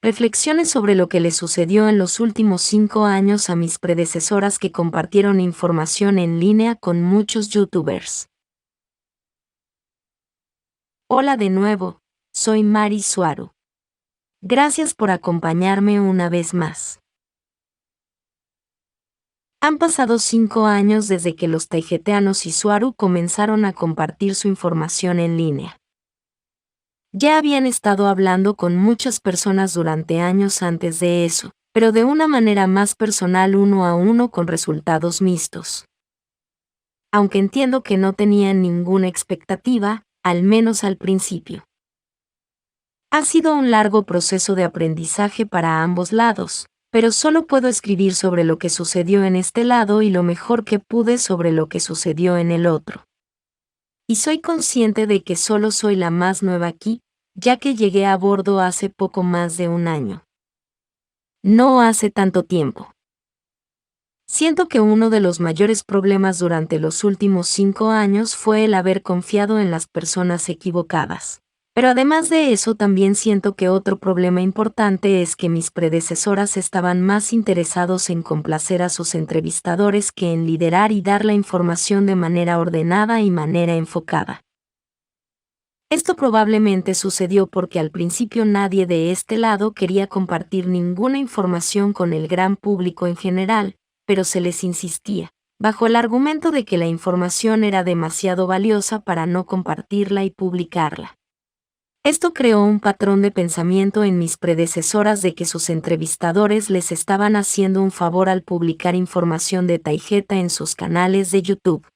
Reflexiones sobre lo que le sucedió en los últimos 5 años a mis predecesoras que compartieron información en línea con muchos youtubers. Hola de nuevo, soy Mari Suaru. Gracias por acompañarme una vez más. Han pasado 5 años desde que los taijeteanos y Suaru comenzaron a compartir su información en línea. Ya habían estado hablando con muchas personas durante años antes de eso, pero de una manera más personal uno a uno con resultados mixtos. Aunque entiendo que no tenían ninguna expectativa, al menos al principio. Ha sido un largo proceso de aprendizaje para ambos lados, pero solo puedo escribir sobre lo que sucedió en este lado y lo mejor que pude sobre lo que sucedió en el otro. Y soy consciente de que solo soy la más nueva aquí, ya que llegué a bordo hace poco más de un año. No hace tanto tiempo. Siento que uno de los mayores problemas durante los últimos 5 años fue el haber confiado en las personas equivocadas. Pero además de eso también siento que otro problema importante es que mis predecesoras estaban más interesados en complacer a sus entrevistadores que en liderar y dar la información de manera ordenada y manera enfocada. Esto probablemente sucedió porque al principio nadie de este lado quería compartir ninguna información con el gran público en general, pero se les insistía, bajo el argumento de que la información era demasiado valiosa para no compartirla y publicarla. Esto creó un patrón de pensamiento en mis predecesoras de que sus entrevistadores les estaban haciendo un favor al publicar información de Taijeta en sus canales de YouTube.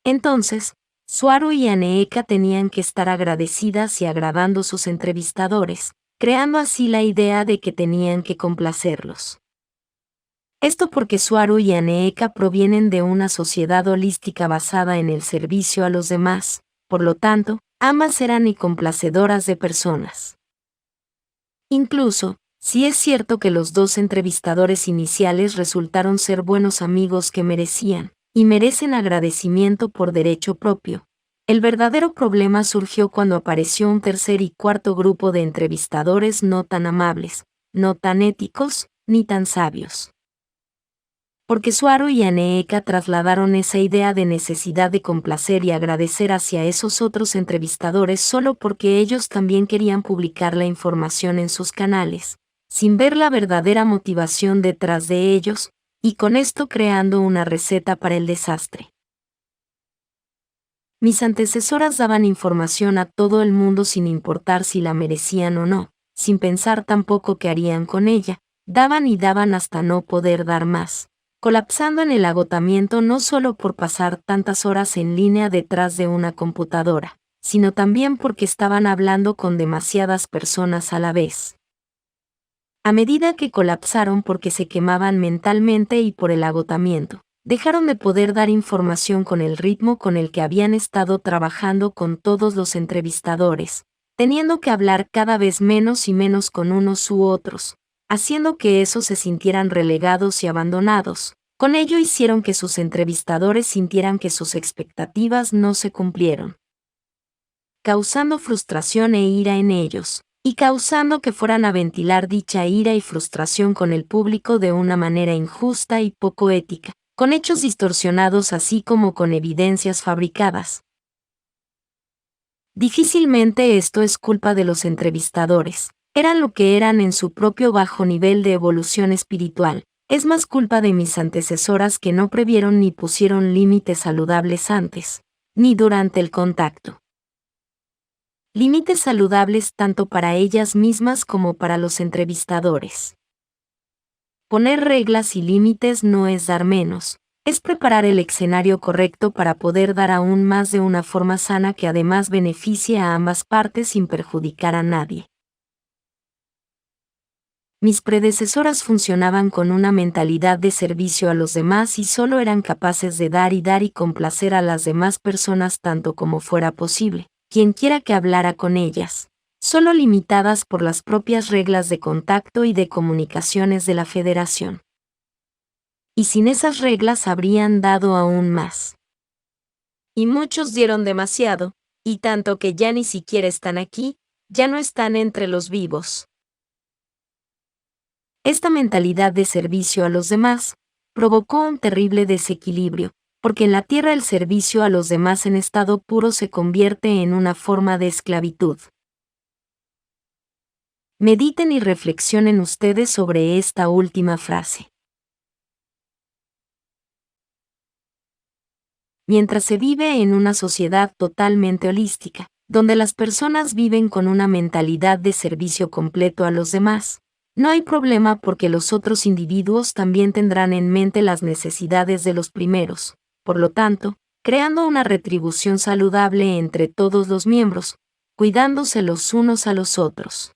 Entonces, Suaru y Aneeka tenían que estar agradecidas y agradando sus entrevistadores, creando así la idea de que tenían que complacerlos. Esto porque Suaru y Aneeka provienen de una sociedad holística basada en el servicio a los demás, por lo tanto, ambas eran y complacedoras de personas. Incluso, sí es cierto que los dos entrevistadores iniciales resultaron ser buenos amigos que merecían, y merecen agradecimiento por derecho propio. El verdadero problema surgió cuando apareció un tercer y cuarto grupo de entrevistadores no tan amables, no tan éticos, ni tan sabios. Porque Suaru y Aneeka trasladaron esa idea de necesidad de complacer y agradecer hacia esos otros entrevistadores solo porque ellos también querían publicar la información en sus canales, sin ver la verdadera motivación detrás de ellos, y con esto creando una receta para el desastre. Mis antecesoras daban información a todo el mundo sin importar si la merecían o no, sin pensar tampoco qué harían con ella, daban y daban hasta no poder dar más, colapsando en el agotamiento no solo por pasar tantas horas en línea detrás de una computadora, sino también porque estaban hablando con demasiadas personas a la vez. A medida que colapsaron porque se quemaban mentalmente y por el agotamiento, dejaron de poder dar información con el ritmo con el que habían estado trabajando con todos los entrevistadores, teniendo que hablar cada vez menos y menos con unos u otros, haciendo que esos se sintieran relegados y abandonados. Con ello hicieron que sus entrevistadores sintieran que sus expectativas no se cumplieron, causando frustración e ira en ellos, y causando que fueran a ventilar dicha ira y frustración con el público de una manera injusta y poco ética, con hechos distorsionados así como con evidencias fabricadas. Difícilmente esto es culpa de los entrevistadores, eran lo que eran en su propio bajo nivel de evolución espiritual, es más culpa de mis antecesoras que no previeron ni pusieron límites saludables antes, ni durante el contacto. Límites saludables tanto para ellas mismas como para los entrevistadores. Poner reglas y límites no es dar menos, es preparar el escenario correcto para poder dar aún más de una forma sana que además beneficie a ambas partes sin perjudicar a nadie. Mis predecesoras funcionaban con una mentalidad de servicio a los demás y solo eran capaces de dar y complacer a las demás personas tanto como fuera posible, quienquiera que hablara con ellas, solo limitadas por las propias reglas de contacto y de comunicaciones de la Federación. Y sin esas reglas habrían dado aún más. Y muchos dieron demasiado, y tanto que ya ni siquiera están aquí, ya no están entre los vivos. Esta mentalidad de servicio a los demás provocó un terrible desequilibrio, porque en la Tierra el servicio a los demás en estado puro se convierte en una forma de esclavitud. Mediten y reflexionen ustedes sobre esta última frase. Mientras se vive en una sociedad totalmente holística, donde las personas viven con una mentalidad de servicio completo a los demás, no hay problema porque los otros individuos también tendrán en mente las necesidades de los primeros, por lo tanto, creando una retribución saludable entre todos los miembros, cuidándose los unos a los otros.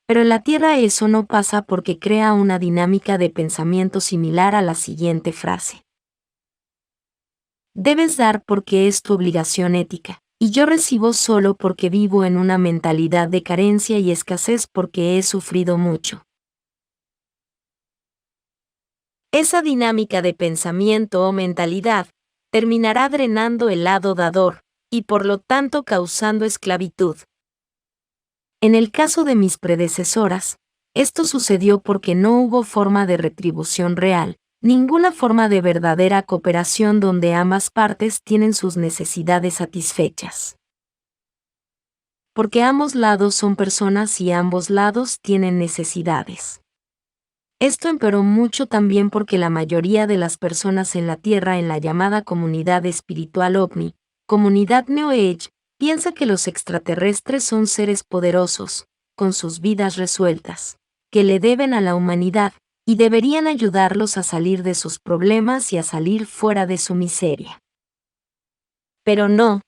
Pero en la Tierra eso no pasa porque crea una dinámica de pensamiento similar a la siguiente frase. Debes dar porque es tu obligación ética, y yo recibo solo porque vivo en una mentalidad de carencia y escasez porque he sufrido mucho. Esa dinámica de pensamiento o mentalidad terminará drenando el lado dador, y por lo tanto causando esclavitud. En el caso de mis predecesoras, esto sucedió porque no hubo forma de retribución real, ninguna forma de verdadera cooperación donde ambas partes tienen sus necesidades satisfechas. Porque ambos lados son personas y ambos lados tienen necesidades. Esto empeoró mucho también porque la mayoría de las personas en la Tierra en la llamada comunidad espiritual OVNI, comunidad New Age, piensa que los extraterrestres son seres poderosos, con sus vidas resueltas, que le deben a la humanidad, y deberían ayudarlos a salir de sus problemas y a salir fuera de su miseria. Pero no.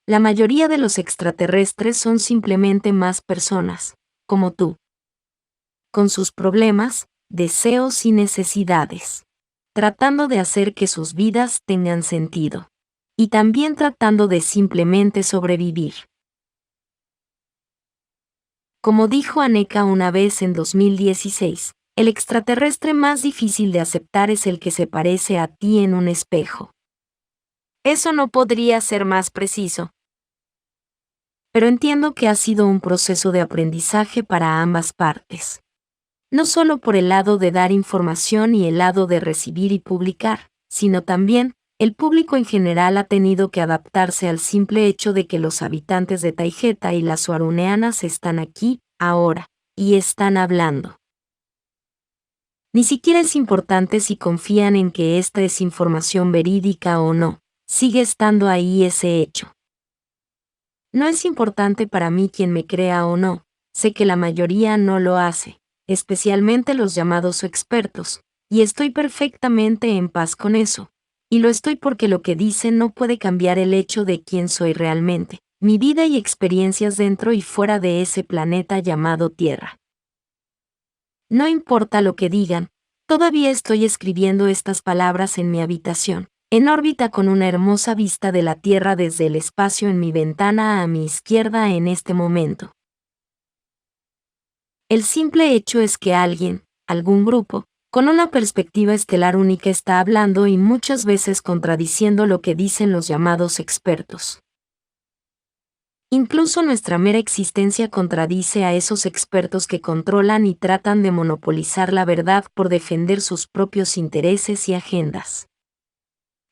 La mayoría de los extraterrestres son simplemente más personas, como tú, con sus problemas, deseos y necesidades, tratando de hacer que sus vidas tengan sentido, y también tratando de simplemente sobrevivir. Como dijo Aneka una vez en 2016, el extraterrestre más difícil de aceptar es el que se parece a ti en un espejo. Eso no podría ser más preciso. Pero entiendo que ha sido un proceso de aprendizaje para ambas partes. No solo por el lado de dar información y el lado de recibir y publicar, sino también, el público en general ha tenido que adaptarse al simple hecho de que los habitantes de Taygeta y las Huaruneanas están aquí, ahora, y están hablando. Ni siquiera es importante si confían en que esta es información verídica o no, sigue estando ahí ese hecho. No es importante para mí quien me crea o no, sé que la mayoría no lo hace, especialmente los llamados expertos, y estoy perfectamente en paz con eso, y lo estoy porque lo que dicen no puede cambiar el hecho de quién soy realmente, mi vida y experiencias dentro y fuera de ese planeta llamado Tierra. No importa lo que digan, todavía estoy escribiendo estas palabras en mi habitación, en órbita con una hermosa vista de la Tierra desde el espacio en mi ventana a mi izquierda en este momento. El simple hecho es que alguien, algún grupo, con una perspectiva estelar única está hablando y muchas veces contradiciendo lo que dicen los llamados expertos. Incluso nuestra mera existencia contradice a esos expertos que controlan y tratan de monopolizar la verdad por defender sus propios intereses y agendas.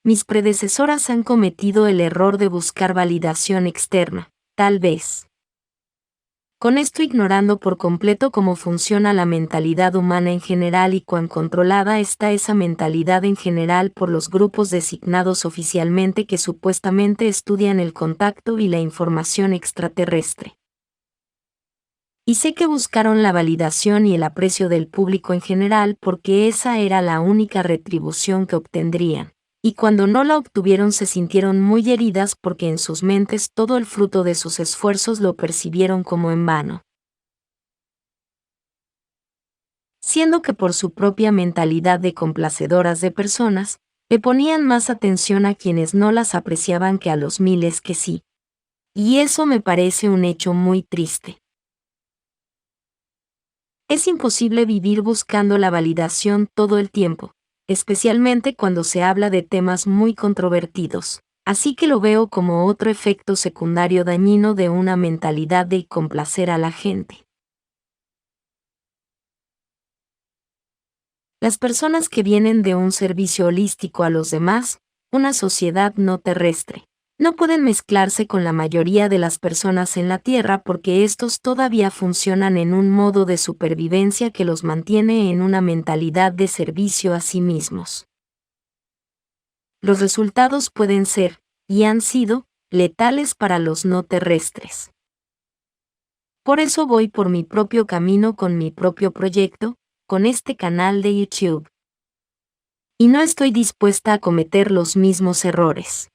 Mis predecesoras han cometido el error de buscar validación externa, tal vez. Con esto ignorando por completo cómo funciona la mentalidad humana en general y cuán controlada está esa mentalidad en general por los grupos designados oficialmente que supuestamente estudian el contacto y la información extraterrestre. Y sé que buscaron la validación y el aprecio del público en general porque esa era la única retribución que obtendrían. Y cuando no la obtuvieron se sintieron muy heridas porque en sus mentes todo el fruto de sus esfuerzos lo percibieron como en vano. Siendo que por su propia mentalidad de complacedoras de personas, le ponían más atención a quienes no las apreciaban que a los miles que sí. Y eso me parece un hecho muy triste. Es imposible vivir buscando la validación todo el tiempo, especialmente cuando se habla de temas muy controvertidos, así que lo veo como otro efecto secundario dañino de una mentalidad de complacer a la gente. Las personas que vienen de un servicio holístico a los demás, una sociedad no terrestre, no pueden mezclarse con la mayoría de las personas en la Tierra porque estos todavía funcionan en un modo de supervivencia que los mantiene en una mentalidad de servicio a sí mismos. Los resultados pueden ser, y han sido, letales para los no terrestres. Por eso voy por mi propio camino con mi propio proyecto, con este canal de YouTube. Y no estoy dispuesta a cometer los mismos errores.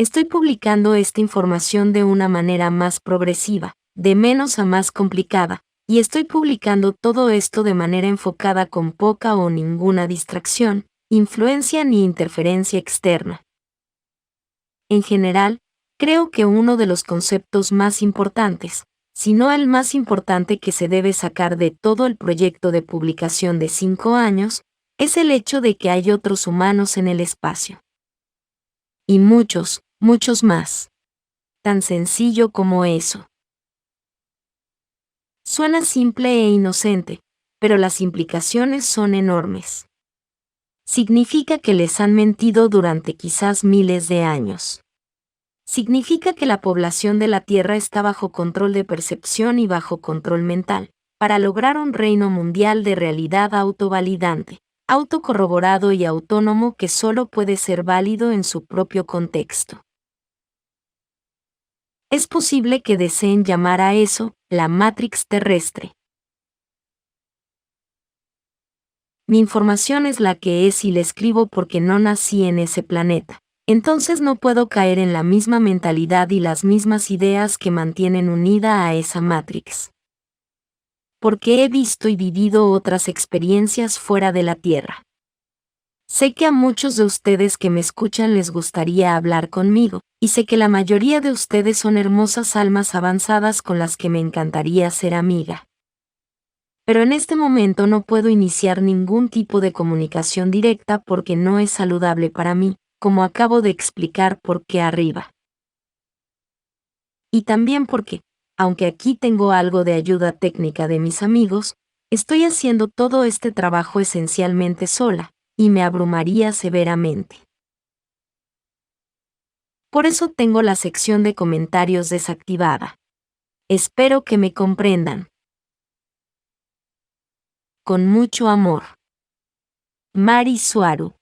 Estoy publicando esta información de una manera más progresiva, de menos a más complicada, y estoy publicando todo esto de manera enfocada con poca o ninguna distracción, influencia ni interferencia externa. En general, creo que uno de los conceptos más importantes, si no el más importante que se debe sacar de todo el proyecto de publicación de 5 años, es el hecho de que hay otros humanos en el espacio. Y muchos, muchos más. Tan sencillo como eso. Suena simple e inocente, pero las implicaciones son enormes. Significa que les han mentido durante quizás miles de años. Significa que la población de la Tierra está bajo control de percepción y bajo control mental, para lograr un reino mundial de realidad autovalidante, autocorroborado y autónomo que solo puede ser válido en su propio contexto. Es posible que deseen llamar a eso la Matrix terrestre. Mi información es la que es y la escribo porque no nací en ese planeta. Entonces no puedo caer en la misma mentalidad y las mismas ideas que mantienen unida a esa Matrix. Porque he visto y vivido otras experiencias fuera de la Tierra. Sé que a muchos de ustedes que me escuchan les gustaría hablar conmigo, y sé que la mayoría de ustedes son hermosas almas avanzadas con las que me encantaría ser amiga. Pero en este momento no puedo iniciar ningún tipo de comunicación directa porque no es saludable para mí, como acabo de explicar por qué arriba. Y también porque, aunque aquí tengo algo de ayuda técnica de mis amigos, estoy haciendo todo este trabajo esencialmente sola, y me abrumaría severamente. Por eso tengo la sección de comentarios desactivada. Espero que me comprendan. Con mucho amor. Mari Suaru.